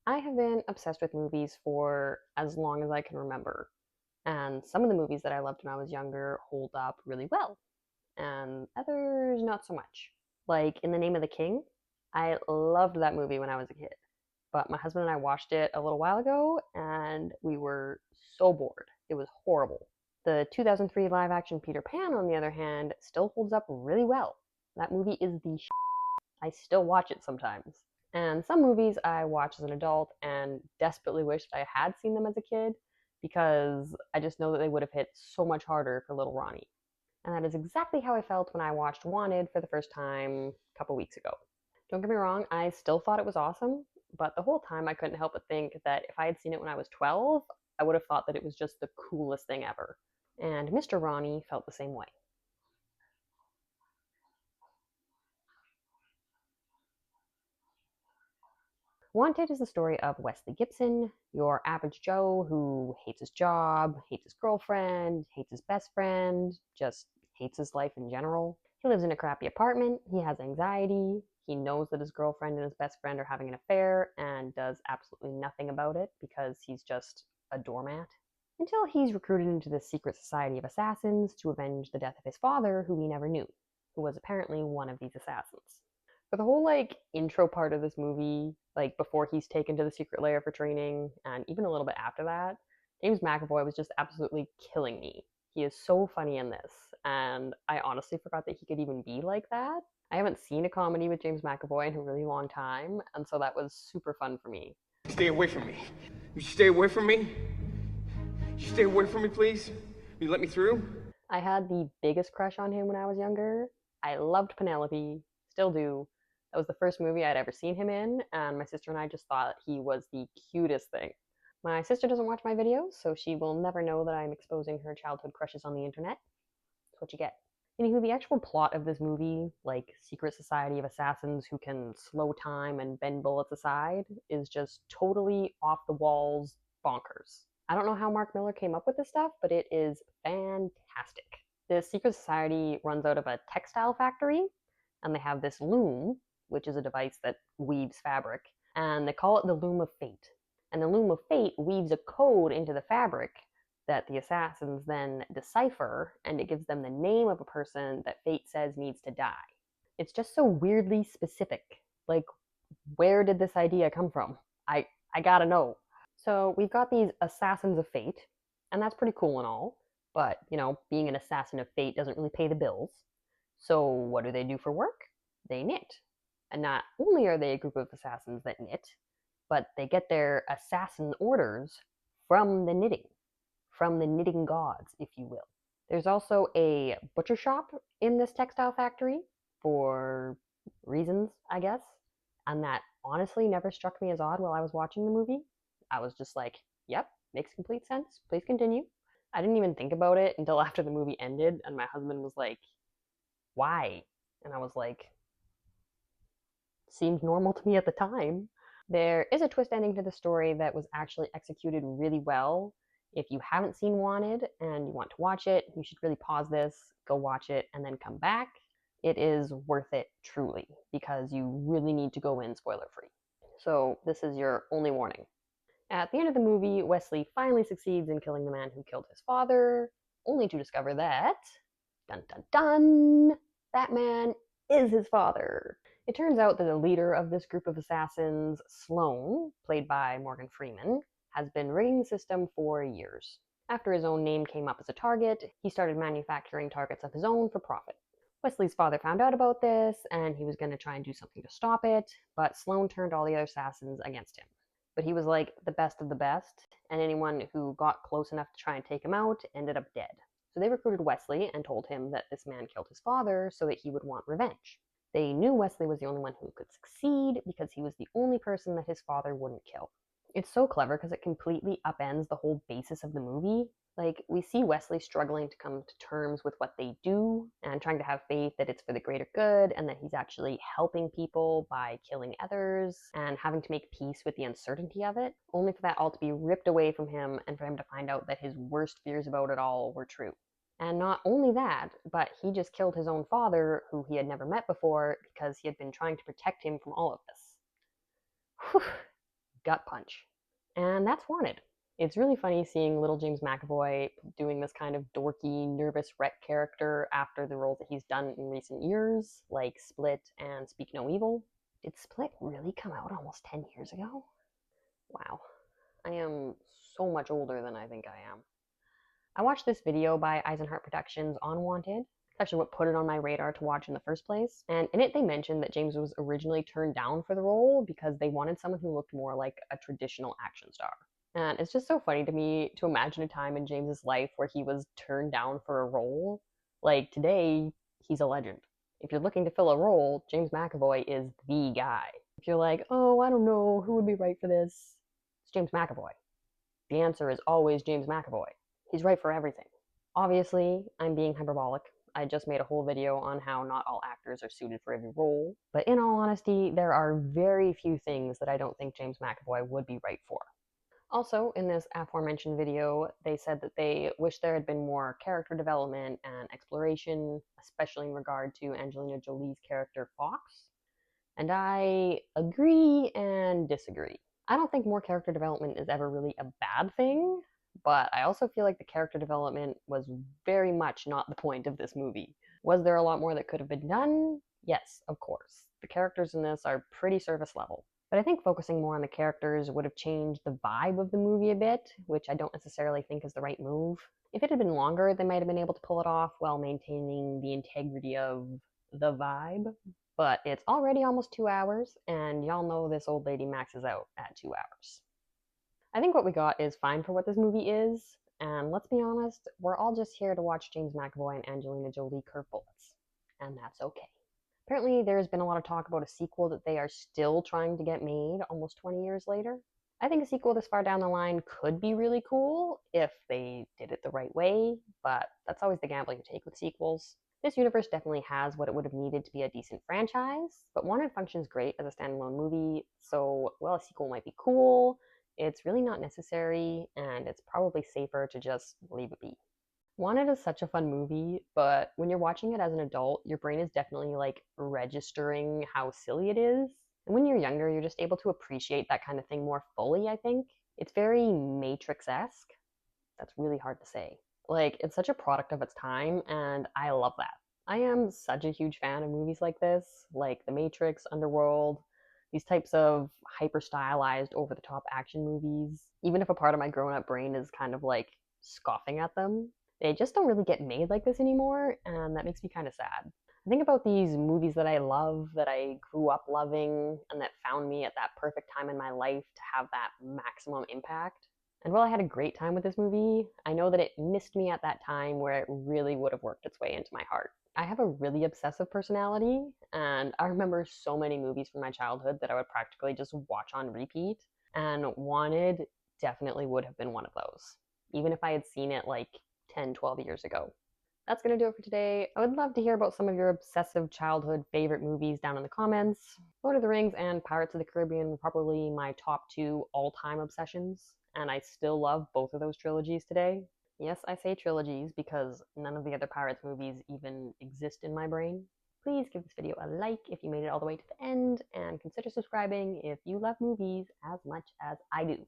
I have been obsessed with movies for as long as I can remember. And some of the movies that I loved when I was younger hold up really well, and others not so much. Like In the Name of the King, I loved that movie when I was a kid. But my husband and I watched it a little while ago, and we were so bored. It was horrible. The 2003 live action Peter Pan, on the other hand, still holds up really well. That movie is the I still watch it sometimes. And some movies I watch as an adult and desperately wish I had seen them as a kid because I just know that they would have hit so much harder for little Ronnie. And that is exactly how I felt when I watched Wanted for the first time a couple weeks ago. Don't get me wrong, I still thought it was awesome, but the whole time I couldn't help but think that if I had seen it when I was 12, I would have thought that it was just the coolest thing ever. And Mr. Ronnie felt the same way. Wanted is the story of Wesley Gibson, your average Joe who hates his job, hates his girlfriend, hates his best friend, just hates his life in general. He lives in a crappy apartment, he has anxiety, he knows that his girlfriend and his best friend are having an affair and does absolutely nothing about it because he's just a doormat. Until he's recruited into the secret society of assassins to avenge the death of his father, who he never knew, who was apparently one of these assassins. For the whole intro part of this movie, before he's taken to the secret lair for training, and even a little bit after that, James McAvoy was just absolutely killing me. He is so funny in this, and I honestly forgot that he could even be like that. I haven't seen a comedy with James McAvoy in a really long time, and so that was super fun for me. Stay away from me. You stay away from me. You stay away from me, please. You let me through. I had the biggest crush on him when I was younger. I loved Penelope, still do. That was the first movie I'd ever seen him in, and my sister and I just thought he was the cutest thing. My sister doesn't watch my videos, so she will never know that I'm exposing her childhood crushes on the internet. That's what you get. Anywho, the actual plot of this movie, like secret society of assassins who can slow time and bend bullets aside, is just totally off the walls bonkers. I don't know how Mark Miller came up with this stuff, but it is fantastic. This secret society runs out of a textile factory, and they have this loom, which is a device that weaves fabric, and they call it the Loom of Fate. And the Loom of Fate weaves a code into the fabric that the assassins then decipher, and it gives them the name of a person that fate says needs to die. It's just so weirdly specific. Like, where did this idea come from? I gotta know. So we've got these assassins of fate, and that's pretty cool and all, but being an assassin of fate doesn't really pay the bills. So what do they do for work? They knit. And not only are they a group of assassins that knit, but they get their assassin orders from the knitting, from the knitting gods, if you will. There's also a butcher shop in this textile factory for reasons, I guess. And that honestly never struck me as odd while I was watching the movie. I was just like, yep, makes complete sense. Please continue. I didn't even think about it until after the movie ended, and my husband was like, why? And I was like, seemed normal to me at the time. There is a twist ending to the story that was actually executed really well. If you haven't seen Wanted and you want to watch it, you should really pause this, go watch it, and then come back. It is worth it, truly, because you really need to go in spoiler free. So, this is your only warning. At the end of the movie, Wesley finally succeeds in killing the man who killed his father, only to discover that, dun dun dun, that man is his father. It turns out that the leader of this group of assassins, Sloan, played by Morgan Freeman, has been rigging the system for years. After his own name came up as a target, he started manufacturing targets of his own for profit. Wesley's father found out about this, and he was going to try and do something to stop it, but Sloan turned all the other assassins against him. But he was like the best of the best, and anyone who got close enough to try and take him out ended up dead. So they recruited Wesley and told him that this man killed his father so that he would want revenge. They knew Wesley was the only one who could succeed because he was the only person that his father wouldn't kill. It's so clever because it completely upends the whole basis of the movie. We see Wesley struggling to come to terms with what they do and trying to have faith that it's for the greater good and that he's actually helping people by killing others and having to make peace with the uncertainty of it, only for that all to be ripped away from him and for him to find out that his worst fears about it all were true. And not only that, but he just killed his own father, who he had never met before, because he had been trying to protect him from all of this. Whew. gut punch. And that's Wanted. It's really funny seeing little James McAvoy doing this kind of dorky, nervous wreck character after the roles that he's done in recent years, like Split and Speak No Evil. Did Split really come out almost 10 years ago? Wow, I am so much older than I think I am. I watched this video by Eisenhart Productions on Wanted. It's actually what put it on my radar to watch in the first place. And in it, they mentioned that James was originally turned down for the role because they wanted someone who looked more like a traditional action star. And it's just so funny to me to imagine a time in James's life where he was turned down for a role. Like today, he's a legend. If you're looking to fill a role, James McAvoy is the guy. If you're like, oh, I don't know, who would be right for this? It's James McAvoy. The answer is always James McAvoy. He's right for everything. Obviously, I'm being hyperbolic. I just made a whole video on how not all actors are suited for every role. But in all honesty, there are very few things that I don't think James McAvoy would be right for. Also, in this aforementioned video, they said that they wish there had been more character development and exploration, especially in regard to Angelina Jolie's character Fox. And I agree and disagree. I don't think more character development is ever really a bad thing, but I also feel like the character development was very much not the point of this movie. Was there a lot more that could have been done? Yes, of course. The characters in this are pretty surface level. But I think focusing more on the characters would have changed the vibe of the movie a bit, which I don't necessarily think is the right move. If it had been longer, they might have been able to pull it off while maintaining the integrity of the vibe. But it's already almost 2 hours, and y'all know this old lady maxes out at 2 hours. I think what we got is fine for what this movie is, and let's be honest, we're all just here to watch James McAvoy and Angelina Jolie curve bullets, and that's okay. Apparently, there's been a lot of talk about a sequel that they are still trying to get made almost 20 years later. I think a sequel this far down the line could be really cool if they did it the right way, but that's always the gamble you take with sequels. This universe definitely has what it would have needed to be a decent franchise, but Wanted functions great as a standalone movie, so while a sequel might be cool, it's really not necessary, and it's probably safer to just leave it be. Wanted is such a fun movie, but when you're watching it as an adult, your brain is definitely like registering how silly it is. And when you're younger, you're just able to appreciate that kind of thing more fully, I think. It's very Matrix esque. That's really hard to say. Like, it's such a product of its time, and I love that. I am such a huge fan of movies like this, like The Matrix, Underworld, these types of hyper stylized, over the top action movies. Even if a part of my grown up brain is kind of like scoffing at them, they just don't really get made like this anymore, and that makes me kind of sad. I think about these movies that I love, that I grew up loving, and that found me at that perfect time in my life to have that maximum impact. And while I had a great time with this movie, I know that it missed me at that time where it really would have worked its way into my heart. I have a really obsessive personality, and I remember so many movies from my childhood that I would practically just watch on repeat, and Wanted definitely would have been one of those, even if I had seen it like 10, 12 years ago. That's going to do it for today. I would love to hear about some of your obsessive childhood favorite movies down in the comments. Lord of the Rings and Pirates of the Caribbean were probably my top two all-time obsessions, and I still love both of those trilogies today. Yes, I say trilogies because none of the other Pirates movies even exist in my brain. Please give this video a like if you made it all the way to the end, and consider subscribing if you love movies as much as I do.